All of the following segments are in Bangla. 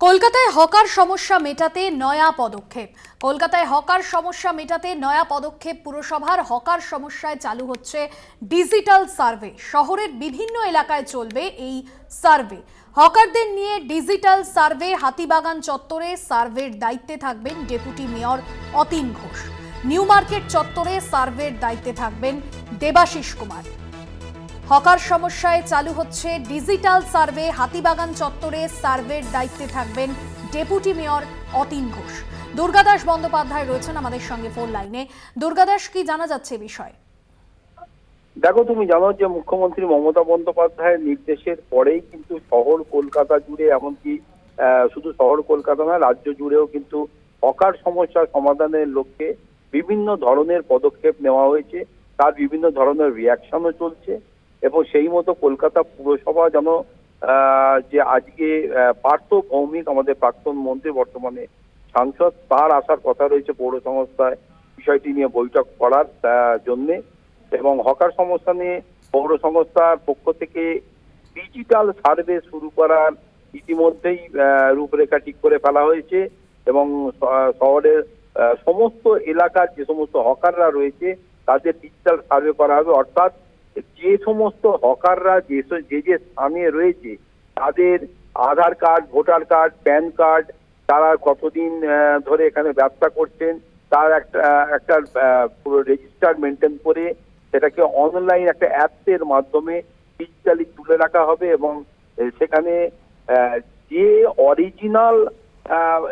কলকাতায় হকার সমস্যা মেটাতে নয়া পদক্ষেপ। কলকাতায় হকার সমস্যা মেটাতে নয়া পদক্ষেপ পুরসভার। হকার সমস্যায় চালু হচ্ছে ডিজিটাল সার্ভে। শহরের বিভিন্ন এলাকায় চলবে এই সার্ভে। হকারদের নিয়ে ডিজিটাল সার্ভে। হাতিবাগান চত্বরে সার্ভের দায়িত্বে থাকবেন deputy mayor Atin Ghosh. New market চত্বরে সার্ভের দায়িত্বে থাকবেন দেবাশিস কুমার। হকার সমস্যায় চালু হচ্ছে ডিজিটাল সার্ভে। হাতিবাগান চত্বরে সার্ভের দায়িত্বে থাকবেন ডেপুটি মেয়র অতীন ঘোষ। দুর্গাদাস বন্দ্যোপাধ্যায় রয়েছেন আমাদের সঙ্গে ফোন লাইনে। দুর্গাদাস, কি জানা যাচ্ছে বিষয়? দেখো, তুমি জানো যে মুখ্যমন্ত্রী মমতা বন্দ্যোপাধ্যায়ের নির্দেশের পরেই কিন্তু শহর কলকাতা জুড়ে, এমনকি শুধু শহর কলকাতা নয়, রাজ্য জুড়েও কিন্তু হকার সমস্যার সমাধানের লক্ষ্যে বিভিন্ন ধরনের পদক্ষেপ নেওয়া হয়েছে। তার বিভিন্ন ধরনের রিয়াকশনও চলছে এবং সেই মতো কলকাতা পুরসভা যেন যে আজকে পার্থ ভৌমিক, আমাদের প্রাক্তন মন্ত্রী, বর্তমানে সাংসদ, তার আসার কথা রয়েছে পৌর সংস্থায় বিষয়টি নিয়ে বৈঠক করার জন্যে। এবং হকার সমস্যা নিয়ে পৌর সংস্থার পক্ষ থেকে ডিজিটাল সার্ভে শুরু করার ইতিমধ্যেই রূপরেখা ঠিক করে ফেলা হয়েছে এবং শহরের সমস্ত এলাকার যে সমস্ত হকাররা রয়েছে তাদের ডিজিটাল সার্ভে করা হবে। অর্থাৎ যে সমস্ত হকাররা যে যে স্থানে রয়েছে তাদের Aadhaar card, voter card, PAN card, তারা কতদিন ধরে এখানে ব্যবসা করছেন তার একটা পুরো রেজিস্টার মেনটেন করে সেটাকে অনলাইন একটা অ্যাপসের মাধ্যমে ডিজিটালি তুলে রাখা হবে এবং সেখানে যে অরিজিনাল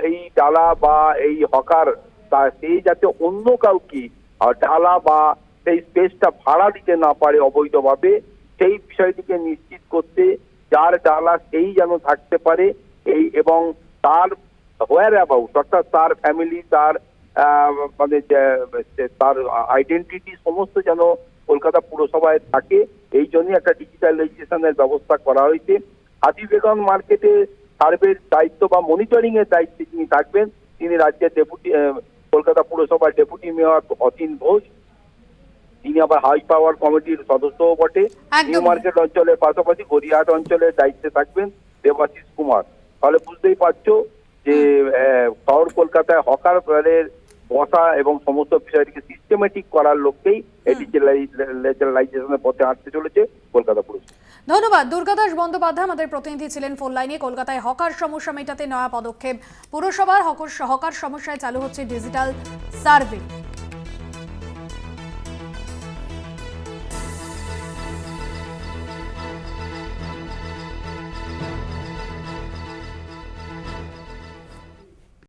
এই ডালা বা এই হকার সেই যাতে অন্য কাউকে ডালা বা সেই স্পেসটা ভাড়া দিতে না পারে অবৈধভাবে, সেই বিষয়টিকে নিশ্চিত করতে যার ডালা সেই যেন থাকতে পারে এই এবং তার হোয়ার অ্যাবাউট, অর্থাৎ তার ফ্যামিলি, তার মানে তার আইডেন্টিটি সমস্ত যেন কলকাতা পুরসভায় থাকে, এই জন্যই একটা ডিজিটালাইজেশনের ব্যবস্থা করা হয়েছে। হাতিবাগান মার্কেটে সার্ভের দায়িত্ব বা মনিটরিং এর দায়িত্বে যিনি থাকবেন তিনি রাজ্যের কলকাতা পুরসভার ডেপুটি মেয়র অতীন ঘোষ। তিনি আবার হাই পাওয়ার কমিটির সদস্যও বটে। নিউ মার্কেট অঞ্চলের পাশাপাশি গড়িয়াহাট অঞ্চলের দায়িত্বে থাকবেন দেবাশিস কুমার। তাহলে বুঝতেই পারছো যে শহর কলকাতায় হকারের বসা এবং সমস্ত বিষয়টিকে সিস্টেমেটিক করার লক্ষ্যেই এই ডিজিটালাইজেশনের পথে হাঁটতে চলেছে কলকাতা পুরসভা। ধন্যবাদ। দুর্গাদাস বন্দ্যোপাধ্যায় আমাদের প্রতিনিধি ছিলেন ফোন লাইনে। কলকাতায় হকার সমস্যা মেটাতে নয়া পদক্ষেপ পুরসভার। হকার সমস্যায় চালু হচ্ছে ডিজিটাল সার্ভে।